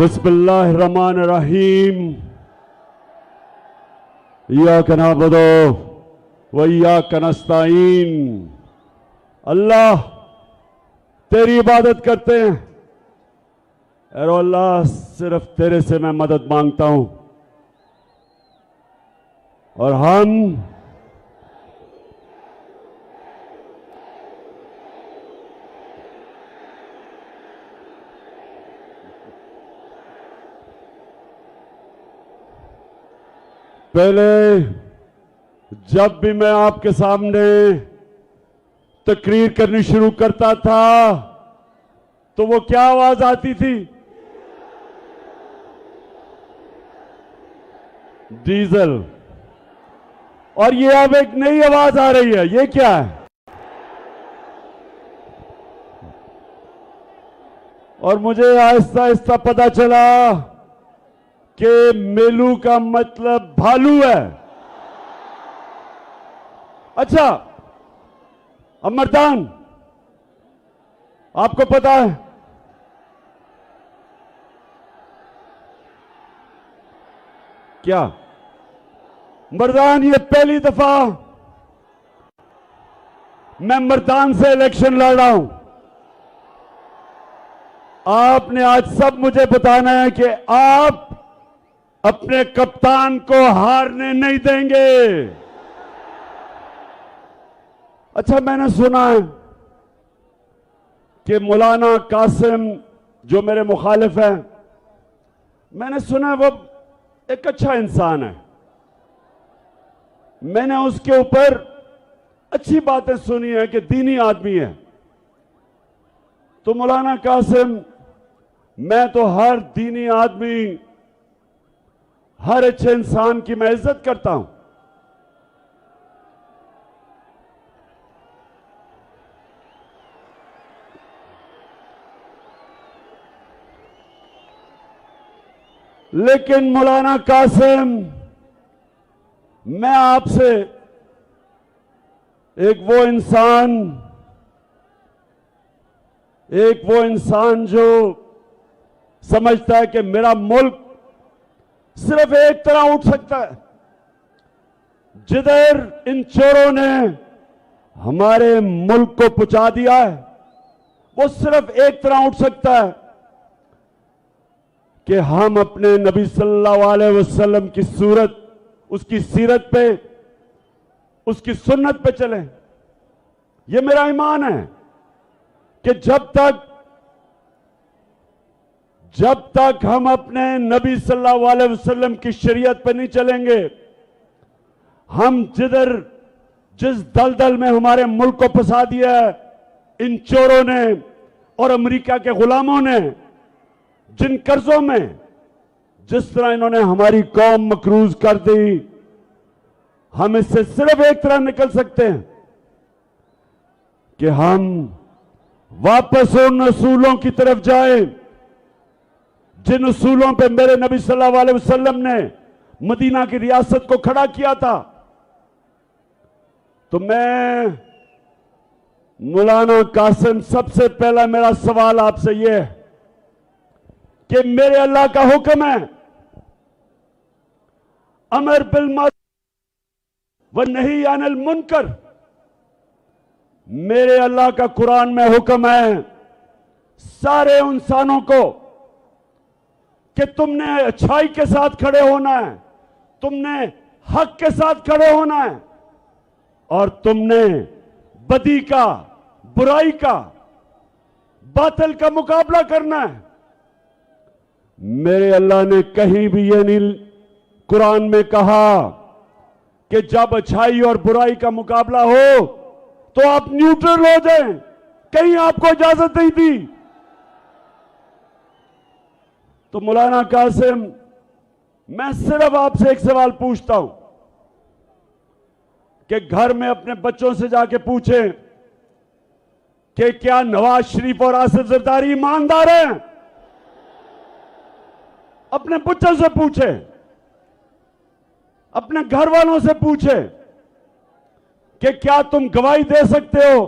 बिस्मिल्लाहिर्रहमानिर्रहीम। इय्याका नअबुदु व इय्याका नस्तईन। अल्लाह तेरी इबादत करते हैं और अल्लाह सिर्फ तेरे से मैं मदद मांगता हूं। और हम पहले जब भी मैं आपके सामने तकरीर करनी शुरू करता था तो वो क्या आवाज आती थी? डीजल। और ये अब एक नई आवाज आ रही है, ये क्या है? और मुझे आहिस्ता आहिस्ता पता चला कि मेलू का मतलब भालू है। अच्छा अमरदान, आपको पता है क्या? मर्दान, ये पहली दफा मैं मर्दान से इलेक्शन लड़ रहा हूं। आपने आज सब मुझे बताना है कि आप अपने कप्तान को हारने नहीं देंगे। अच्छा, मैंने सुना है कि मौलाना कासिम जो मेरे मुखालिफ हैं, मैंने सुना है वो एक अच्छा इंसान है। मैंने उसके ऊपर अच्छी बातें सुनी है कि दीनी आदमी है। तो मौलाना कासिम, मैं तो हर दीनी आदमी, हर अच्छे इंसान की मैं इज्जत करता हूं, लेकिन मौलाना कासिम, मैं आपसे एक वो इंसान जो समझता है कि मेरा मुल्क सिर्फ एक तरह उठ सकता है, जिधर इन चोरों ने हमारे मुल्क को पहुंचा दिया है, वो सिर्फ एक तरह उठ सकता है कि हम अपने नबी सल्लल्लाहु अलैहि वसल्लम की सूरत, उसकी सीरत पे, उसकी सुन्नत पे चलें। यह मेरा ईमान है कि जब तक हम अपने नबी सल्लल्लाहु अलैहि वसल्लम की शरीयत पे नहीं चलेंगे, हम जिस दलदल में हमारे मुल्क को फंसा दिया है इन चोरों ने और अमेरिका के गुलामों ने, जिन कर्जों में जिस तरह इन्होंने हमारी कौम मकरूज कर दी, हम इससे सिर्फ एक तरह निकल सकते हैं कि हम वापस उन असूलों की तरफ जाएं जिन उसूलों पे मेरे नबी सल्लल्लाहु अलैहि वसल्लम ने मदीना की रियासत को खड़ा किया था। तो मैं मौलाना कासिम, सबसे पहला मेरा सवाल आपसे यह है कि मेरे अल्लाह का हुक्म है अमर बिल मारूफ व नही अनिल मुनकर। मेरे अल्लाह का कुरान में हुक्म है सारे इंसानों को कि तुमने अच्छाई के साथ खड़े होना है, तुमने हक के साथ खड़े होना है और तुमने बदी का, बुराई का, बातिल का मुकाबला करना है। मेरे अल्लाह ने कहीं भी ये नहीं कुरान में कहा कि जब अच्छाई और बुराई का मुकाबला हो तो आप न्यूट्रल हो जाएं, कहीं आपको इजाजत नहीं दी। तो मौलाना कासिम, मैं सिर्फ आपसे एक सवाल पूछता हूं कि घर में अपने बच्चों से जाके पूछें कि क्या नवाज शरीफ और आसिफ जरदारी ईमानदार हैं? अपने बच्चों से पूछें, अपने घर वालों से पूछें कि क्या तुम गवाही दे सकते हो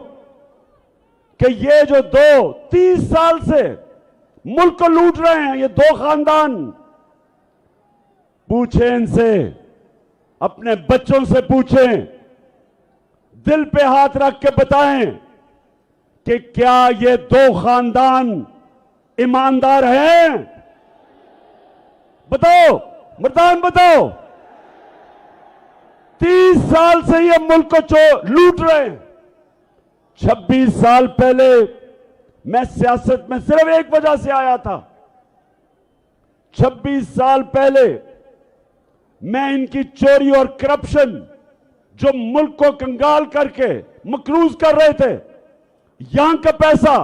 कि ये जो 30 साल से मुल्क को लूट रहे हैं ये दो खानदान। पूछें इनसे, अपने बच्चों से पूछें, दिल पे हाथ रख के बताएं कि क्या ये दो खानदान ईमानदार हैं? बताओ मर्दान, बताओ। 30 साल से ये मुल्क को लूट रहे हैं। 26 साल पहले मैं सियासत में सिर्फ एक वजह से आया था। 26 साल पहले मैं इनकी चोरी और करप्शन, जो मुल्क को कंगाल करके मकरूज कर रहे थे, यहां का पैसा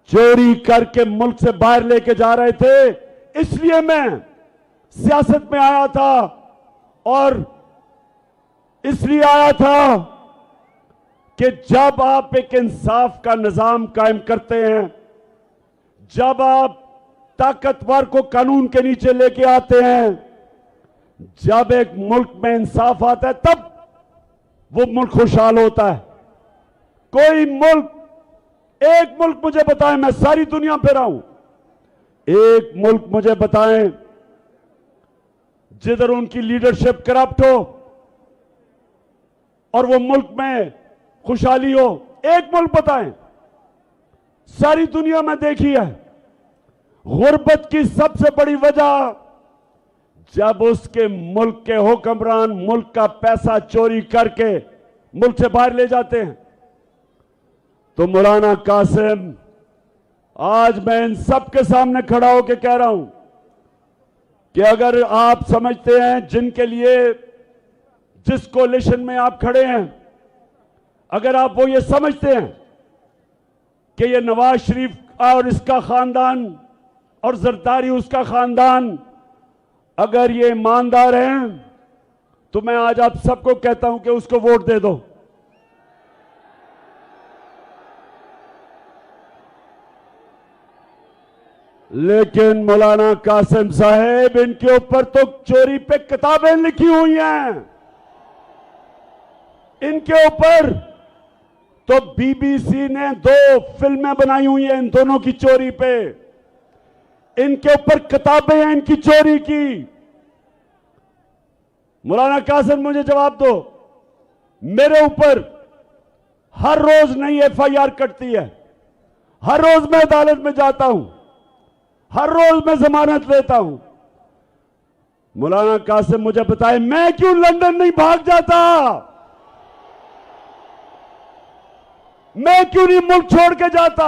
चोरी करके मुल्क से बाहर लेके जा रहे थे, इसलिए मैं सियासत में आया था। और इसलिए आया था कि जब आप एक इंसाफ का निजाम कायम करते हैं, जब आप ताकतवर को कानून के नीचे लेके आते हैं, जब एक मुल्क में इंसाफ आता है, तब वो मुल्क खुशहाल होता है। कोई मुल्क, एक मुल्क मुझे बताएं, मैं सारी दुनिया पे रहा हूं, एक मुल्क मुझे बताएं जिधर उनकी लीडरशिप करप्ट हो और वो मुल्क में खुशहाली हो। एक मुल्क बताएं। सारी दुनिया में देखी है, गुर्बत की सबसे बड़ी वजह जब उसके मुल्क के हुक्मरान मुल्क का पैसा चोरी करके मुल्क से बाहर ले जाते हैं। तो मौलाना कासिम, आज मैं इन सबके सामने खड़ा होकर कह रहा हूं कि अगर आप समझते हैं जिनके लिए, जिस कोलिशन में आप खड़े हैं, अगर आप वो ये समझते हैं कि ये नवाज शरीफ और इसका खानदान और जरदारी उसका खानदान अगर ये ईमानदार हैं, तो मैं आज आप सबको कहता हूं कि उसको वोट दे दो। लेकिन मौलाना कासिम साहब, इनके ऊपर तो चोरी पे किताबें लिखी हुई हैं। इनके ऊपर तो बीबीसी ने 2 फिल्में बनाई हुई हैं इन दोनों की चोरी पे। इनके ऊपर किताबें हैं इनकी चोरी की। मौलाना कासिम, मुझे जवाब दो, मेरे ऊपर हर रोज नई एफआईआर कटती है, हर रोज मैं अदालत में जाता हूं, हर रोज मैं जमानत लेता हूं। मौलाना कासिम मुझे बताए, मैं क्यों लंदन नहीं भाग जाता? मैं क्यों नहीं मुल्क छोड़ के जाता?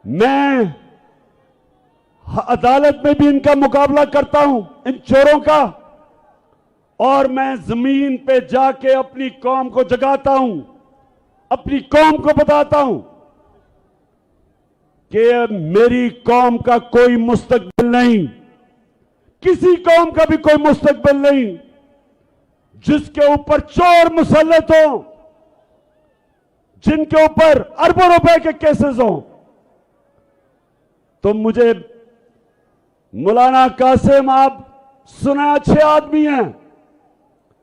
मैं अदालत में भी इनका मुकाबला करता हूं, इन चोरों का, और मैं जमीन पे जाके अपनी कौम को जगाता हूं, अपनी कौम को बताता हूं कि मेरी कौम का कोई मुस्तकबिल नहीं, किसी कौम का भी कोई मुस्तकबिल नहीं जिसके ऊपर चोर मुसल्लत हो, जिनके ऊपर अरबों रुपए के केसेस हो। तो मुझे मौलाना कासिम, आप सुना अच्छे आदमी हैं,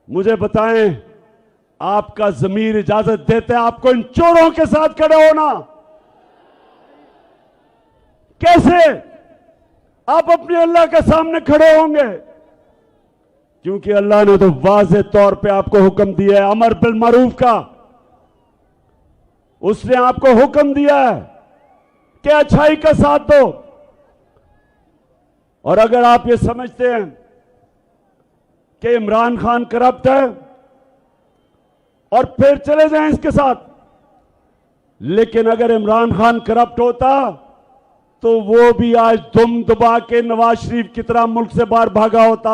मुझे बताएं, आपका ज़मीर इजाजत देते हैं आपको इन चोरों के साथ खड़े होना? कैसे आप अपने अल्लाह के सामने खड़े होंगे? क्योंकि अल्लाह ने तो वाज़ेह तौर पे आपको हुक्म दिया है अमर बिल मारूफ का। उसने आपको हुक्म दिया है कि अच्छाई का साथ दो। और अगर आप ये समझते हैं कि इमरान खान करप्ट है और फिर चले जाएं इसके साथ, लेकिन अगर इमरान खान करप्ट होता तो वो भी आज दुम दबा के नवाज शरीफ की तरह मुल्क से बाहर भागा होता।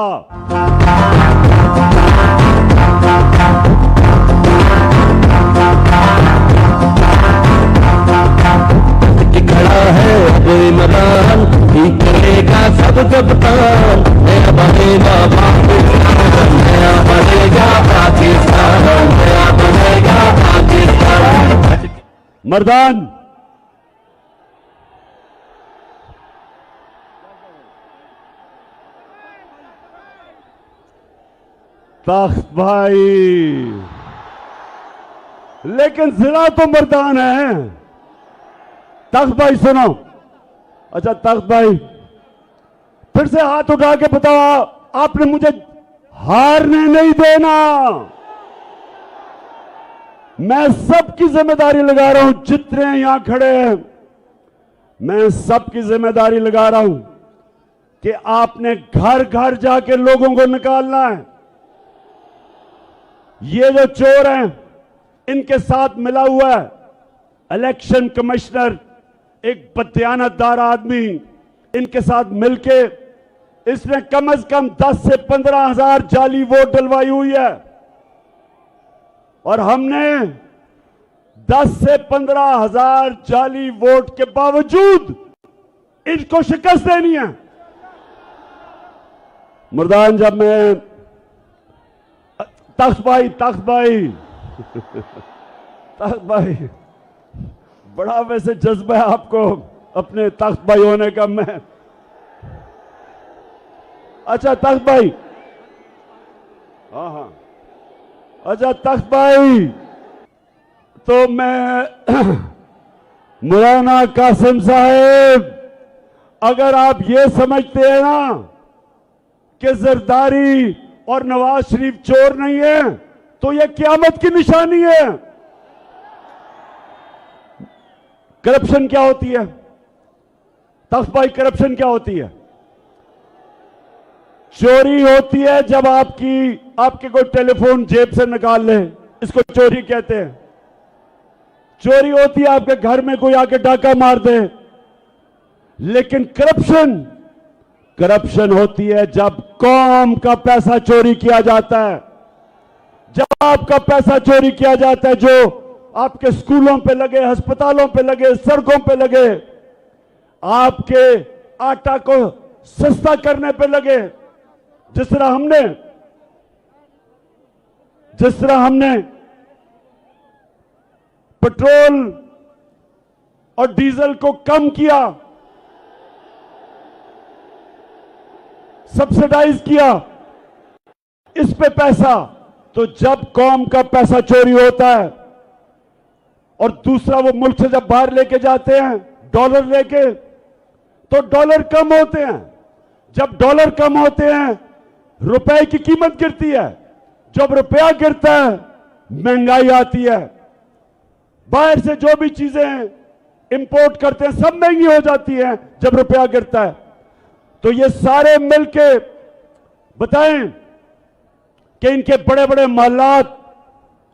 खड़ा है अब इमरान, ही करेगा सब जब काम, नया बनेगा पाकिस्तान, नया बनेगा पाकिस्तान, नया बनेगा पाकिस्तान। मर्दान, तख्त भाई, लेकिन जिला तो मर्दान है। तख्त भाई सुनो। अच्छा तख्त भाई फिर से हाथ उठा के बताओ, आपने मुझे हारने नहीं देना। मैं सबकी जिम्मेदारी लगा रहा हूं, जितने यहां खड़े हैं मैं सबकी जिम्मेदारी लगा रहा हूं कि आपने घर घर जाके लोगों को निकालना है। ये जो चोर हैं इनके साथ मिला हुआ है इलेक्शन कमिश्नर, एक बदयानतदार आदमी, इनके साथ मिलके इसने कम से कम 10 से 15 हजार जाली वोट डलवाई हुई है और हमने 10 से 15 हजार जाली वोट के बावजूद इनको शिकस्त देनी है। मुर्दान जब मैं तख्त भाई तख्त भाई बड़ा वैसे जज्बा है आपको अपने तख्त भाई होने का। मैं अच्छा तख्त भाई, हाँ अच्छा तख्त भाई, तो मैं मौलाना कासिम साहब, अगर आप ये समझते हैं ना कि जरदारी और नवाज शरीफ चोर नहीं है तो ये क़यामत की निशानी है। करप्शन क्या होती है तख्त भाई? करप्शन क्या होती है? चोरी होती है जब आपके कोई टेलीफोन जेब से निकाल ले, इसको चोरी कहते हैं। चोरी होती है आपके घर में कोई आके डाका मार दे। लेकिन करप्शन होती है जब कौम का पैसा चोरी किया जाता है, जब आपका पैसा चोरी किया जाता है, जो आपके स्कूलों पे लगे, अस्पतालों पे लगे, सड़कों पे लगे, आपके आटा को सस्ता करने पे लगे। जिस तरह हमने पेट्रोल और डीजल को कम किया, सब्सिडाइज किया, इस पे पैसा, तो जब कौम का पैसा चोरी होता है और दूसरा वो मुल्क से जब बाहर लेके जाते हैं डॉलर लेके, तो डॉलर कम होते हैं। जब डॉलर कम होते हैं रुपए की कीमत गिरती है। जब रुपया गिरता है महंगाई आती है। बाहर से जो भी चीजें इंपोर्ट करते हैं सब महंगी हो जाती हैं जब रुपया गिरता है। तो ये सारे मिलके बताएं कि इनके बड़े बड़े महलात,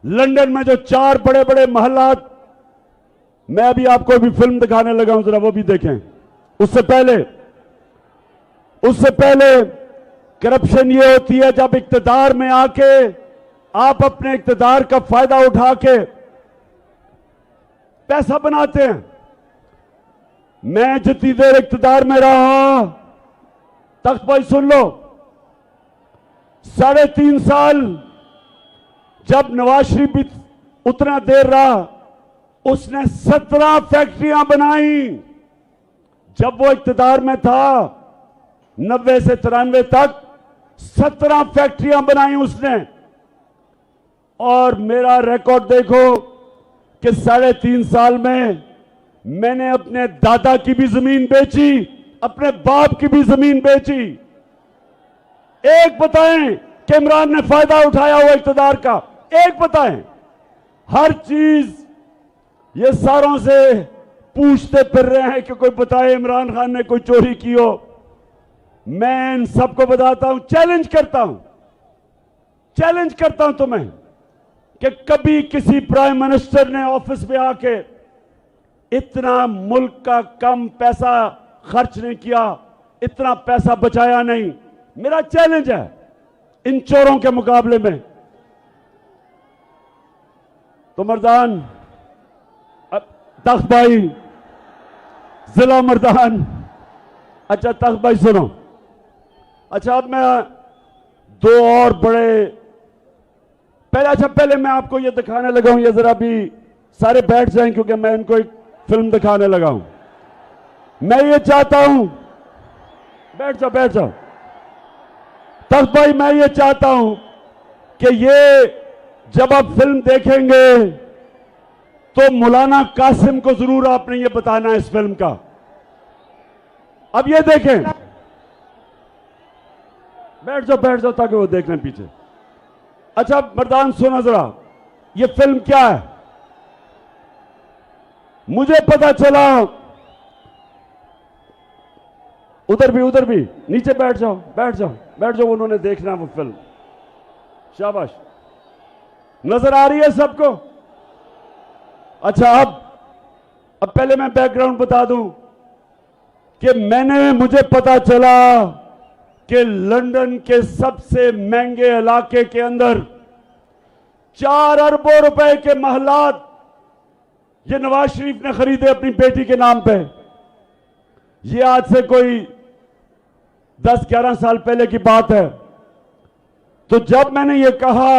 लंदन में जो 4 बड़े बड़े महलात, मैं अभी आपको भी फिल्म दिखाने लगा हूं, जरा वो भी देखें। उससे पहले करप्शन ये होती है जब इक्तदार में आके आप अपने इक्तदार का फायदा उठा के पैसा बनाते हैं। मैं जितनी देर इक्तदार में रहा, तख्त भाई सुन लो, 3.5 साल जब नवाज शरीफ भी उतना देर रहा, उसने 17 फैक्ट्रियां बनाई। जब वो इक्तदार में था 90 से 93 तक 17 फैक्ट्रियां बनाई उसने। और मेरा रिकॉर्ड देखो कि 3.5 साल में मैंने अपने दादा की भी जमीन बेची, अपने बाप की भी जमीन बेची। एक बताएं कि इमरान ने फायदा उठाया हुआ इक्तदार का? एक बताएं। हर चीज ये सारों से पूछते फिर रहे हैं कि कोई बताए इमरान खान ने कोई चोरी की हो। मैं इन सबको बताता हूं, चैलेंज करता हूं तुम्हें कि कभी किसी प्राइम मिनिस्टर ने ऑफिस में आके इतना मुल्क का कम पैसा खर्च नहीं किया, इतना पैसा बचाया नहीं। मेरा चैलेंज है इन चोरों के मुकाबले में। तो मर्दान, तख्त भाई, जिला मर्दान, अच्छा तख्त भाई सुनो। अच्छा अब मैं 2 और बड़े पहले मैं आपको ये दिखाने लगा हूं, ये जरा भी सारे बैठ जाएं क्योंकि मैं इनको एक फिल्म दिखाने लगा हूं। मैं ये चाहता हूं, बैठ जाओ तख्त भाई, मैं ये चाहता हूं कि ये जब आप फिल्म देखेंगे तो मौलाना कासिम को जरूर आपने ये बताना है इस फिल्म का। अब ये देखें, बैठ जाओ ताकि वो देख लें पीछे। अच्छा मर्दान सुना जरा, ये फिल्म क्या है? मुझे पता चला, उधर भी नीचे बैठ जाओ, उन्होंने देखना वो फिल्म। शाबाश, नजर आ रही है सबको? अच्छा अब पहले मैं बैकग्राउंड बता दूं कि मुझे पता चला कि लंदन के सबसे महंगे इलाके के अंदर 4 अरबों रुपए के महलात ये नवाज शरीफ ने खरीदे अपनी बेटी के नाम पे। ये आज से कोई 10-11 साल पहले की बात है। तो जब मैंने ये कहा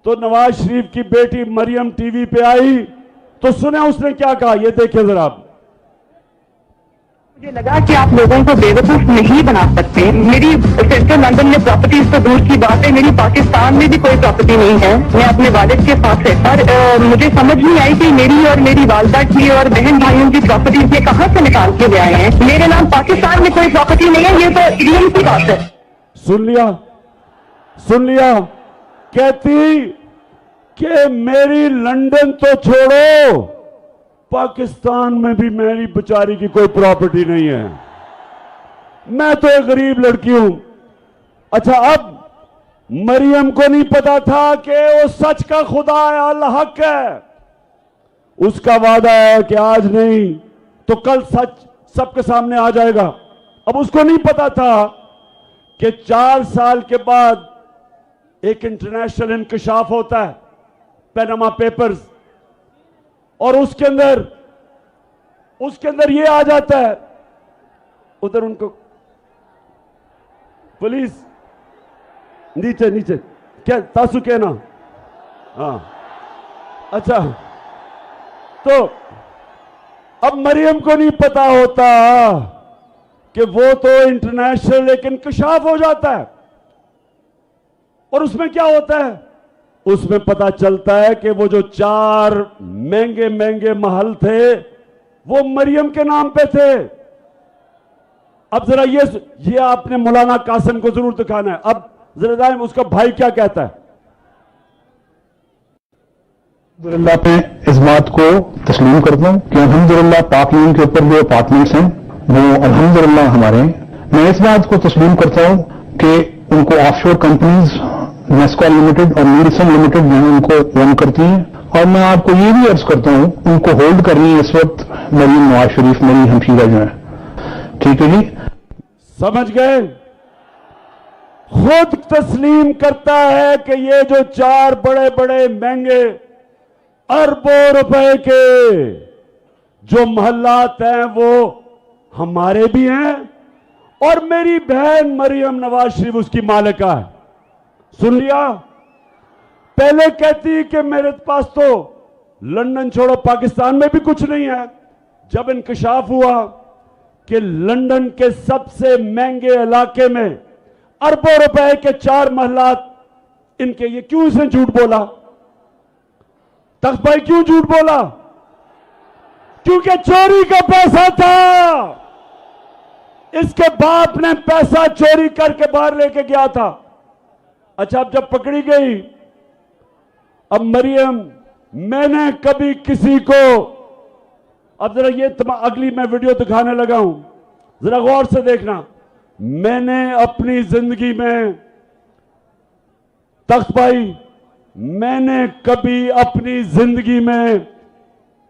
तो नवाज शरीफ की बेटी मरियम टीवी पे आई, तो सुने उसने क्या कहा, ये देखिए जरा आप। मुझे लगा कि आप लोगों को बेवकूफ नहीं बना सकते। मेरी सेंट्रल लंदन में प्रॉपर्टीज तो दूर की बात है, मेरी पाकिस्तान में भी कोई प्रॉपर्टी नहीं है। मैं अपने वालिद के साथ है और मुझे समझ नहीं आई कि मेरी और मेरी वालदा की और बहन भाइयों की प्रॉपर्टीज ये कहां से निकाल के ले आए हैं। मेरे नाम पाकिस्तान में कोई प्रॉपर्टी नहीं है, ये तो इडियम की बात है। सुन लिया, कहती कि मेरी लंदन तो छोड़ो, पाकिस्तान में भी मेरी बेचारी की कोई प्रॉपर्टी नहीं है, मैं तो एक गरीब लड़की हूं। अच्छा अब मरियम को नहीं पता था कि वो सच का खुदा है, अल्लाह हक है, उसका वादा है कि आज नहीं तो कल सच सबके सामने आ जाएगा। अब उसको नहीं पता था कि 4 साल के बाद एक इंटरनेशनल इंकशाफ होता है, पैनामा पेपर्स, और उसके अंदर ये आ जाता है। उधर उनको पुलिस नीचे क्या तासु कहना, हाँ अच्छा। तो अब मरियम को नहीं पता होता कि वो तो इंटरनेशनल एक इंकशाफ हो जाता है, और उसमें क्या होता है, उसमें पता चलता है कि वो जो 4 महंगे महल थे वो मरियम के नाम पे थे। अब जरा ये आपने मौलाना कासिम को जरूर दिखाना है। अब जरा उसका भाई क्या कहता है। अल्हम्दुलिल्लाह मैं इस बात को तस्लीम करता हूँ कि अल्हम्दुलिल्लाह पाक यून के ऊपर जो अपार्टमेंट्स हैं वो अल्हम्दुलिल्लाह हमारे हैं। मैं इस बात को तस्लीम करता हूँ कि उनको ऑफशोर कंपनीज नेस्कॉल लिमिटेड और नीलसन लिमिटेड जो है उनको रन करती हैं, और मैं आपको ये भी अर्ज करता हूँ उनको होल्ड करनी है इस वक्त मरीम नवाज शरीफ मेरी हमशीरा जो है। ठीक है जी, समझ गए? खुद तस्लीम करता है कि ये जो 4 बड़े महंगे अरबों रुपए के जो महल्लात हैं वो हमारे भी हैं, और मेरी बहन मरियम नवाज शरीफ उसकी मालिका है। सुन लिया? पहले कहती कि मेरे पास तो लंदन छोड़ो पाकिस्तान में भी कुछ नहीं है। जब इंकशाफ हुआ कि लंदन के सबसे महंगे इलाके में अरबों रुपए के 4 महलात इनके, ये क्यों इसने झूठ बोला? तख्त भाई क्यों झूठ बोला? क्योंकि चोरी का पैसा था। इसके बाप ने पैसा चोरी करके बाहर लेके गया था। अच्छा अब जब पकड़ी गई, अब मरियम, मैंने कभी किसी को, अब जरा ये अगली मैं वीडियो दिखाने लगा हूं, जरा गौर से देखना। मैंने अपनी जिंदगी में, तख्त भाई, मैंने कभी अपनी जिंदगी में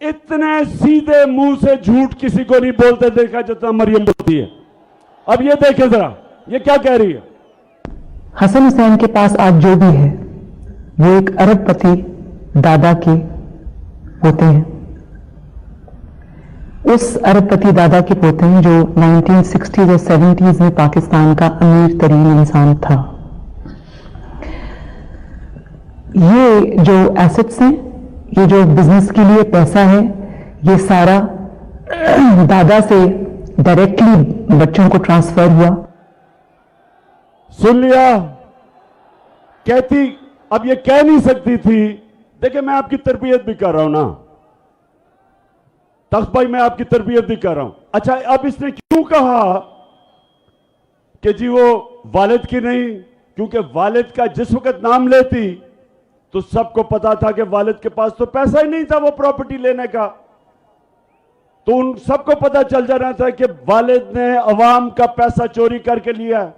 इतने सीधे मुंह से झूठ किसी को नहीं बोलते देखा जितना मरियम बोलती है। अब ये देखें जरा, ये क्या कह रही है। हसन हुसैन के पास आज जो भी है वो एक अरबपति दादा के पोते हैं। उस अरबपति दादा के पोते हैं जो 1960s और 70s में पाकिस्तान का अमीर तरीन इंसान था। ये जो एसेट्स हैं, ये जो बिजनेस के लिए पैसा है, ये सारा दादा से डायरेक्टली बच्चों को ट्रांसफर हुआ। सुन लिया? कहती, अब ये कह नहीं सकती थी देखिए, मैं आपकी तरबियत भी कर रहा हूं ना तख्त भाई, मैं आपकी तरबियत भी कर रहा हूं। अच्छा, अब इसने क्यों कहा कि जी वो वालिद की नहीं? क्योंकि वालिद का जिस वक्त नाम लेती तो सबको पता था कि वालिद के पास तो पैसा ही नहीं था वो प्रॉपर्टी लेने का, तो उन सबको पता चल जाना था कि वालिद ने अवाम का पैसा चोरी करके लिया है।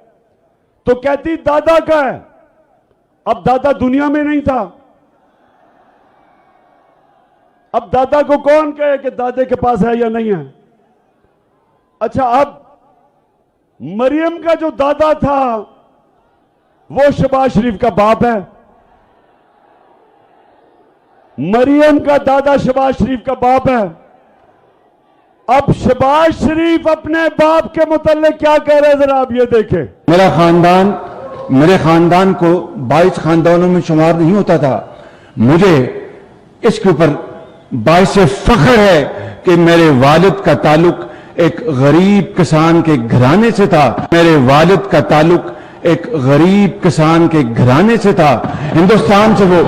तो कहती दादा का है। अब दादा दुनिया में नहीं था, अब दादा को कौन कहे कि दादे के पास है या नहीं है? अच्छा, अब मरियम का जो दादा था वो शहबाज शरीफ का बाप है। मरियम का दादा शहबाज शरीफ का बाप है। अब शहबाज शरीफ अपने बाप के मुताल्लिक क्या कह रहे हैं, जरा आप ये देखें। मेरे खानदान को 22 खानदानों में शुमार नहीं होता था। मुझे इसके ऊपर बाइस फख्र है कि मेरे वालिद का ताल्लुक एक गरीब किसान के घराने से था। मेरे वालिद का ताल्लुक एक गरीब किसान के घराने से था। हिंदुस्तान से वो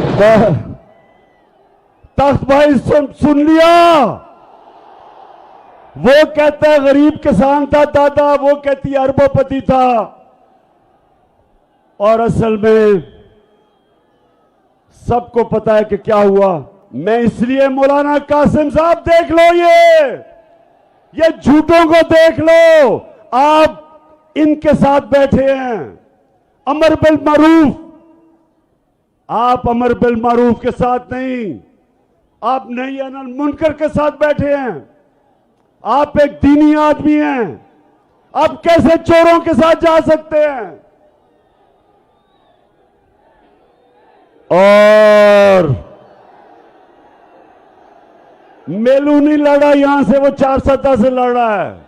तख्त भाई सुन लिया। वो कहता है गरीब किसान था दादा, वो कहती अरबोपति था। और असल में सबको पता है कि क्या हुआ। मैं इसलिए मौलाना कासिम साहब, देख लो ये झूठों को देख लो। आप इनके साथ बैठे हैं, अमर बिल मारूफ। आप अमर बिल मारूफ के साथ नहीं, आप नही अनिल मुनकर के साथ बैठे हैं। आप एक दीनी आदमी हैं, आप कैसे चोरों के साथ जा सकते हैं? और मेलू नहीं लड़ा यहां से, वो 4 से लड़ रहा है।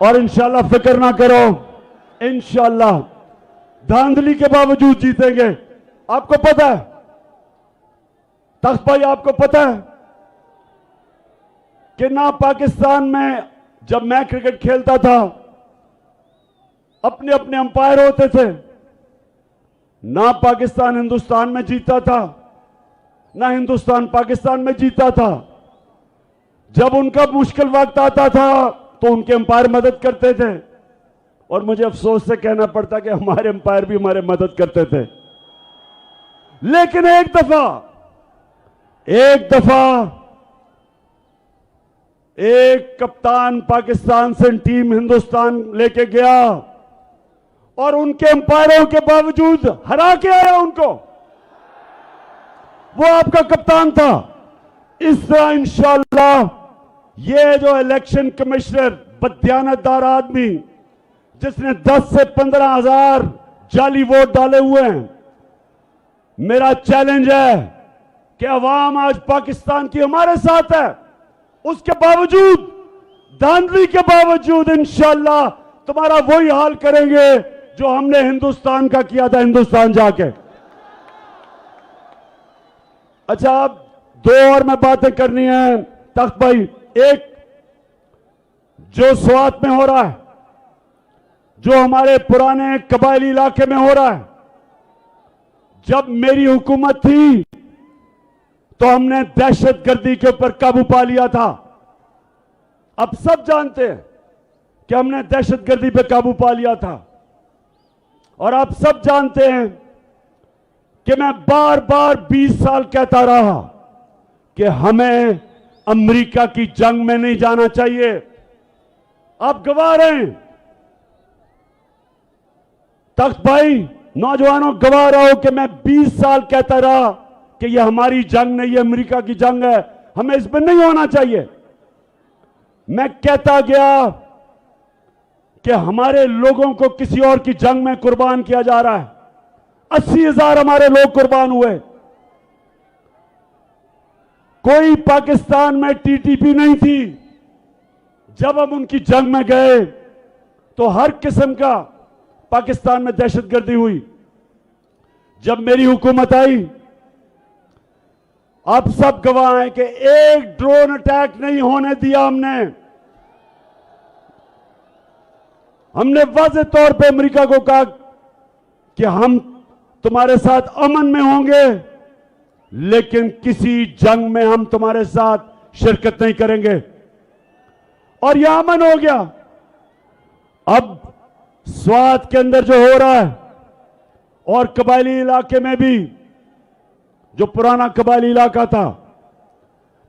और इंशाल्लाह फिक्र ना करो, इंशाल्लाह धांधली के बावजूद जीतेंगे। आपको पता है तख्त भाई, आपको पता है कि ना पाकिस्तान में जब मैं क्रिकेट खेलता था अपने अपने अंपायर होते थे, ना पाकिस्तान हिंदुस्तान में जीता था, ना हिंदुस्तान पाकिस्तान में जीता था। जब उनका मुश्किल वक्त आता था तो उनके अंपायर मदद करते थे, और मुझे अफसोस से कहना पड़ता कि हमारे अंपायर भी हमारे मदद करते थे। लेकिन एक दफा एक कप्तान पाकिस्तान से टीम हिंदुस्तान लेके गया और उनके अंपायरों के बावजूद हरा के आया उनको। वो आपका कप्तान था। इस तरह इंशाअल्लाह ये जो इलेक्शन कमिश्नर बददियानतदार आदमी जिसने 10 से 15 हजार जाली वोट डाले हुए हैं, मेरा चैलेंज है कि अवाम आज पाकिस्तान की हमारे साथ है। उसके बावजूद, धांधली के बावजूद इंशाअल्लाह तुम्हारा वही हाल करेंगे जो हमने हिंदुस्तान का किया था हिंदुस्तान जाके। अच्छा, अब 2 और मैं बातें करनी है तख्त भाई। एक, जो स्वात में हो रहा है, जो हमारे पुराने कबायली इलाके में हो रहा है, जब मेरी हुकूमत थी तो हमने दहशतगर्दी के ऊपर काबू पा लिया था। अब सब जानते हैं कि हमने दहशतगर्दी पे काबू पा लिया था। और आप सब जानते हैं कि मैं बार बार 20 साल कहता रहा कि हमें अमेरिका की जंग में नहीं जाना चाहिए। आप गवाह रहे हैं तख्त भाई, नौजवानों गवाह रहो कि मैं 20 साल कहता रहा कि यह हमारी जंग नहीं, ये अमेरिका की जंग है, हमें इसमें नहीं होना चाहिए। मैं कहता गया कि हमारे लोगों को किसी और की जंग में कुर्बान किया जा रहा है। 80,000 हमारे लोग कुर्बान हुए। कोई पाकिस्तान में टीटीपी नहीं थी। जब हम उनकी जंग में गए तो हर किस्म का पाकिस्तान में दहशतगर्दी हुई। जब मेरी हुकूमत आई, आप सब गवाह हैं कि एक ड्रोन अटैक नहीं होने दिया हमने वाज़ेह तौर पे अमेरिका को कहा कि हम तुम्हारे साथ अमन में होंगे, लेकिन किसी जंग में हम तुम्हारे साथ शिरकत नहीं करेंगे। और यह अमन हो गया। अब स्वात के अंदर जो हो रहा है और कबायली इलाके में भी, जो पुराना कबायली इलाका था,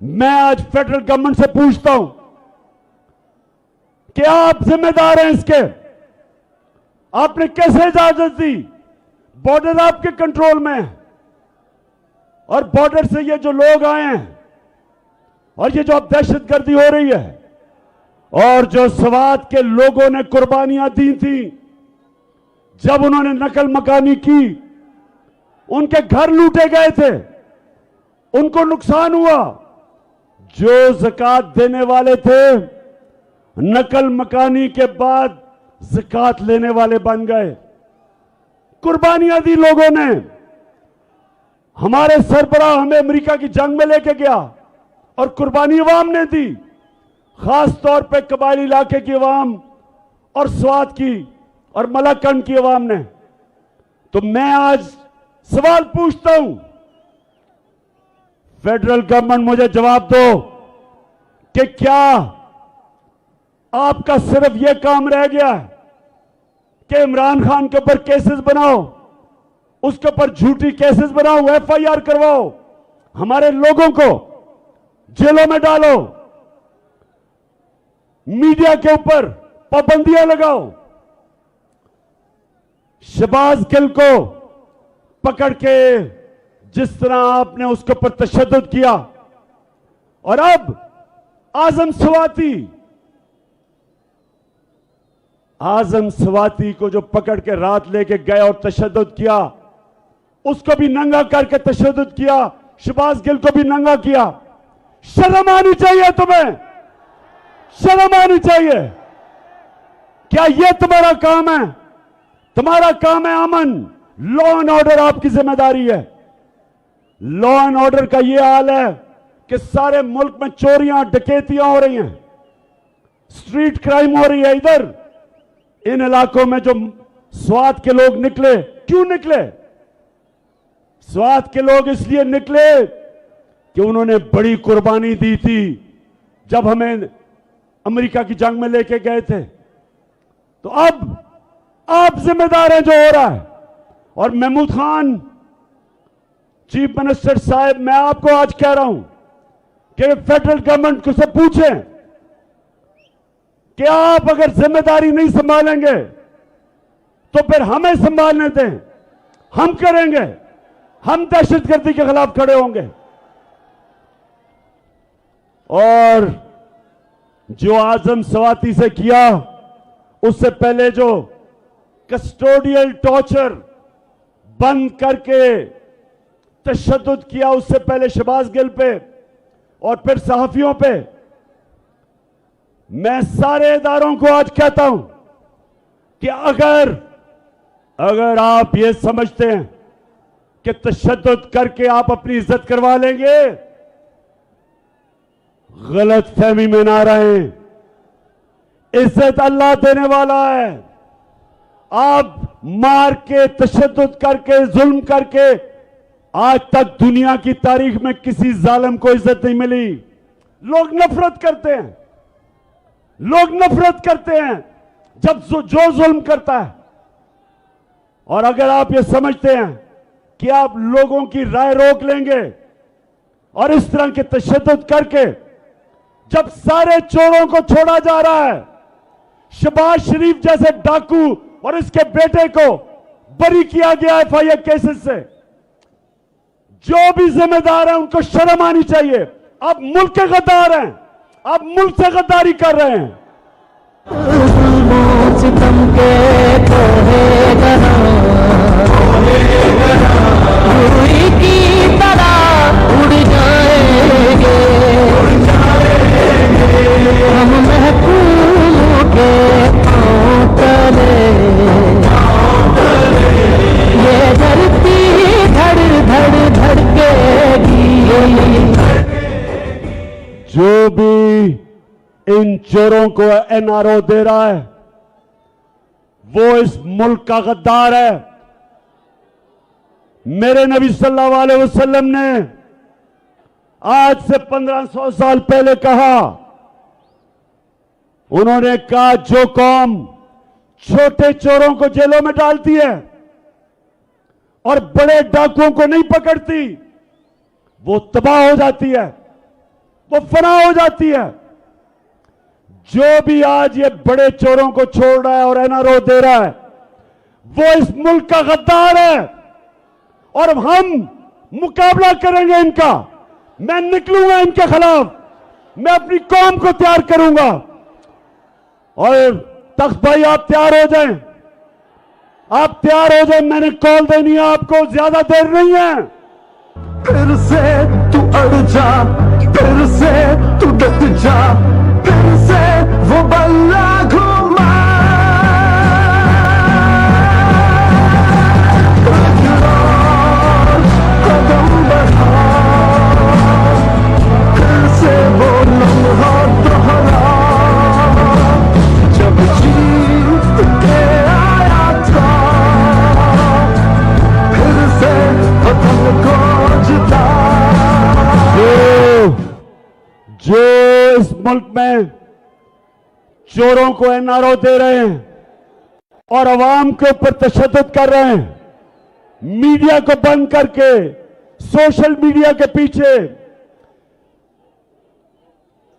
मैं आज फेडरल गवर्नमेंट से पूछता हूं कि आप जिम्मेदार हैं इसके। आपने कैसे इजाजत दी? बॉर्डर आपके कंट्रोल में है और बॉर्डर से ये जो लोग आए हैं और ये जो अब दहशतगर्दी हो रही है और जो स्वात के लोगों ने कुर्बानियां दी थी जब उन्होंने नकल मकानी की, उनके घर लूटे गए थे, उनको नुकसान हुआ। जो ज़कात देने वाले थे नकल मकानी के बाद ज़कात लेने वाले बन गए। कुर्बानियां दी लोगों ने। हमारे सरबराह हमें अमेरिका की जंग में लेके गया और कुर्बानी अवाम ने दी, खास तौर पे कबायली इलाके की अवाम और स्वात की और मलाकंड की अवाम ने। तो मैं आज सवाल पूछता हूं, फेडरल गवर्नमेंट मुझे जवाब दो कि क्या आपका सिर्फ यह काम रह गया है कि इमरान खान के ऊपर केसेस बनाओ, उसके ऊपर झूठी केसेस बनाओ, एफआईआर करवाओ, हमारे लोगों को जेलों में डालो, मीडिया के ऊपर पाबंदियां लगाओ, शहबाज गिल को पकड़ के जिस तरह आपने उसके ऊपर तशद्दुद किया, और अब आजम स्वाति को जो पकड़ के रात लेके गए और तशद्दुद किया, उसको भी नंगा करके तशद्दुद किया, शहबाज गिल को भी नंगा किया। शर्म आनी चाहिए तुम्हें, शर्म आनी चाहिए। क्या यह तुम्हारा काम है? तुम्हारा काम है अमन, लॉ एंड ऑर्डर आपकी जिम्मेदारी है। लॉ एंड ऑर्डर का यह हाल है कि सारे मुल्क में चोरियां डकैतियां हो रही हैं, स्ट्रीट क्राइम हो रही है। इधर इन इलाकों में जो स्वात के लोग निकले, क्यों निकले? स्वात के लोग इसलिए निकले कि उन्होंने बड़ी कुर्बानी दी थी जब हमें अमेरिका की जंग में लेके गए थे। तो अब आप जिम्मेदार हैं जो हो रहा है। और महमूद खान चीफ मिनिस्टर साहब, मैं आपको आज कह रहा हूं कि फेडरल गवर्नमेंट को से पूछें कि आप अगर जिम्मेदारी नहीं संभालेंगे तो फिर हमें संभालने दें, हम करेंगे, हम दहशतगर्दी के खिलाफ खड़े होंगे। और जो आजम स्वाति से किया, उससे पहले जो कस्टोडियल टॉर्चर बंद करके तशद्दुद किया, उससे पहले शहबाज गिल पे और फिर सहाफियों पे, मैं सारे इदारों को आज कहता हूं कि अगर आप ये समझते हैं कि तशद्दुद करके आप अपनी इज्जत करवा लेंगे, गलत फहमी में ना रहें। इज्जत अल्लाह देने वाला है। आप मार के, तशद्दुद करके, जुल्म करके, आज तक दुनिया की तारीख में किसी जालिम को इज्जत नहीं मिली। लोग नफरत करते हैं, लोग नफरत करते हैं जब जो जुल्म करता है। और अगर आप ये समझते हैं कि आप लोगों की राय रोक लेंगे और इस तरह के तशद्दुद करके जब सारे चोरों को छोड़ा जा रहा है, शहबाज शरीफ जैसे डाकू और इसके बेटे को बरी किया गया एफआईआर केसेस से, जो भी जिम्मेदार है उनको शर्म आनी चाहिए। आप मुल्क के गद्दार हैं, आप मुल्क से गद्दारी कर रहे हैं। सितम के रूई की तरह उड़ जाएंगे हम महकूमों के पांव तले, ये धरती धड़ धड़ धड़केगी। जो भी इन चोरों को एनआरओ दे रहा है वो इस मुल्क का गद्दार है। मेरे नबी सल्लल्लाहु अलैहि वसल्लम ने आज से 1500 साल पहले कहा, उन्होंने कहा जो कौम छोटे चोरों को जेलों में डालती है और बड़े डाकुओं को नहीं पकड़ती, वो तबाह हो जाती है, वो फना हो जाती है। जो भी आज ये बड़े चोरों को छोड़ रहा है और एनआरओ दे रहा है, वो इस मुल्क का गद्दार है और हम मुकाबला करेंगे इनका। मैं निकलूंगा इनके खिलाफ, मैं अपनी कौम को तैयार करूंगा। और तख्त भाई आप तैयार हो जाएं, आप तैयार हो जाएं, मैंने कॉल देनी है आपको, ज्यादा देर नहीं है। फिर से तू अड़ जा, फिर से तू डट जा, फिर से वो बल्ला घुमा। कदम बढ़ा, फिर से वो लम्हा दोहरा, जब जीत के आया था, फिर से वतन को जिता। जो इस मुल्क में चोरों को एनआरओ दे रहे हैं और अवाम के ऊपर तशद्दुद कर रहे हैं, मीडिया को बंद करके, सोशल मीडिया के पीछे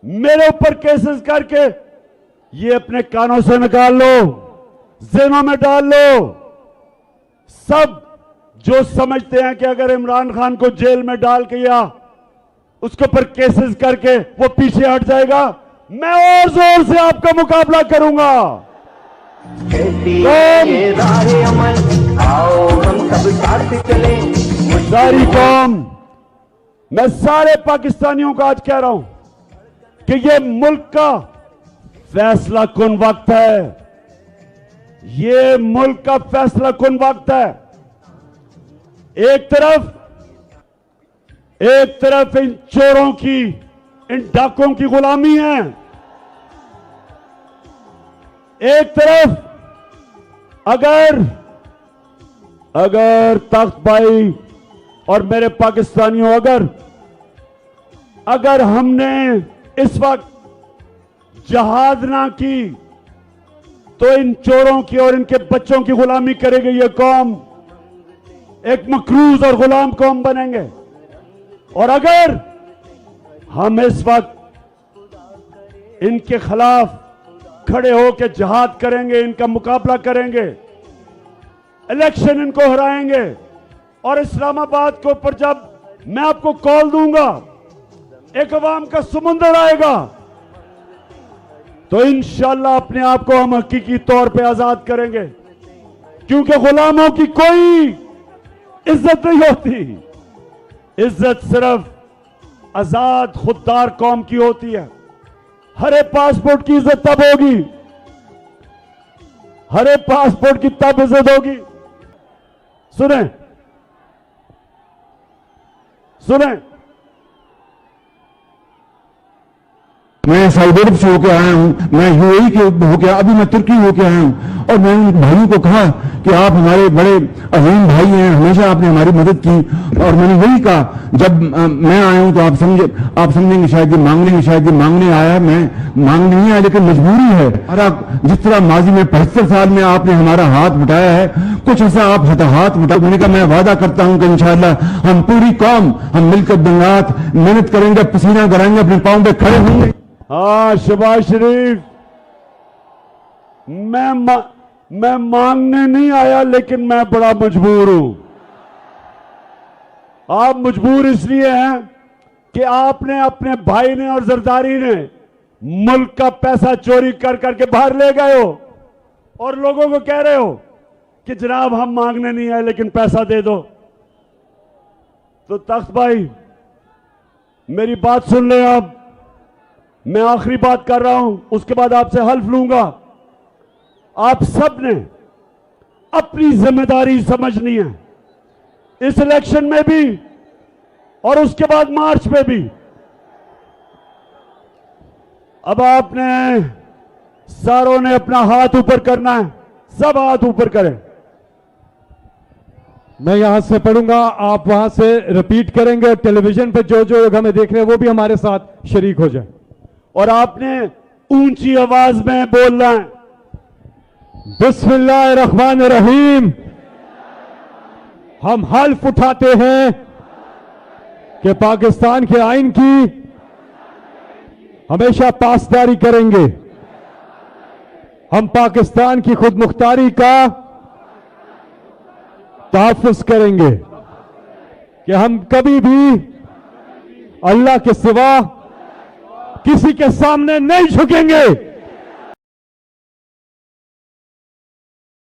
मेरे ऊपर केसेस करके, ये अपने कानों से निकाल लो, जेनों में डाल लो। सब जो समझते हैं कि अगर इमरान खान को जेल में डाल के या उसके ऊपर केसेस करके वो पीछे हट जाएगा, मैं और जोर से आपका मुकाबला करूंगा। आओ हम सब साथ चले। सारी कौम, मैं सारे पाकिस्तानियों को आज कह रहा हूं कि ये मुल्क का फैसला कुन वक्त है, ये मुल्क का फैसला कुन वक्त है। एक तरफ इन चोरों की, इन डाकुओं की गुलामी है, एक तरफ अगर तख्त भाई और मेरे पाकिस्तानियों, अगर हमने इस वक्त जहाद ना की तो इन चोरों की और इनके बच्चों की गुलामी करेगी ये कौम, एक मकरूज और गुलाम कौम बनेंगे। और अगर हम इस वक्त इनके खिलाफ खड़े होकर जिहाद करेंगे, इनका मुकाबला करेंगे, इलेक्शन इनको हराएंगे और इस्लामाबाद के ऊपर जब मैं आपको कॉल दूंगा, एक अवाम का समुंदर आएगा, तो इंशाअल्लाह अपने आप को हम हकीकी तौर पे आजाद करेंगे। क्योंकि गुलामों की कोई इज्जत नहीं होती, इज्जत सिर्फ आजाद खुददार कौम की होती है। हरे पासपोर्ट की इज्जत तब होगी, हरे पासपोर्ट की तब इज्जत होगी। सुने सुने, मैं सऊदी अरब से होकर आया हूं, मैं यूएई के होकर, अभी मैं तुर्की होकर आया हूं। और मैंने उन भाइयों को कहा कि आप हमारे बड़े अजीम भाई हैं, हमेशा आपने हमारी मदद की। और मैंने वही कहा, जब मैं आया हूं तो आप समझेंगे शायद ये मांगने आया, मैं मांगने नहीं आया, लेकिन मजबूरी है। और जिस तरह माजी में 75 साल में आपने हमारा हाथ बटाया है, कुछ ऐसा आप हाथ बटा। मैंने कहा मैं वादा करता हूं कि इंशाअल्लाह हम पूरी कौम, हम मिलकर दिन रात मेहनत करेंगे, पसीना कराएंगे, अपने पांव पे खड़े होंगे। हाँ शहबाज शरीफ, मैं मांगने नहीं आया, लेकिन मैं बड़ा मजबूर हूं। आप मजबूर इसलिए हैं कि आपने, अपने भाई ने और जरदारी ने मुल्क का पैसा चोरी कर करके बाहर ले गए हो और लोगों को कह रहे हो कि जनाब हम मांगने नहीं आए लेकिन पैसा दे दो। तो तख्त भाई मेरी बात सुन ले, आप, मैं आखिरी बात कर रहा हूं, उसके बाद आपसे हल्फ लूंगा। आप सब ने अपनी जिम्मेदारी समझनी है, इस इलेक्शन में भी और उसके बाद मार्च में भी। अब आपने सारों ने अपना हाथ ऊपर करना है, सब हाथ ऊपर करें। मैं यहां से पढ़ूंगा, आप वहां से रिपीट करेंगे और टेलीविजन पर जो जो लोग हमें देख रहे हैं वो भी हमारे साथ शरीक हो जाए। और आपने ऊंची आवाज में बोलना है। बिस्मिल्लाहिर्रहमानिर्रहीम। हम हल्फ उठाते हैं कि पाकिस्तान के आइन की हमेशा पासदारी करेंगे। हम पाकिस्तान की खुद मुख्तारी का तहफ़्फ़ुज़ करेंगे कि हम कभी भी अल्लाह के सिवा किसी के सामने नहीं झुकेंगे।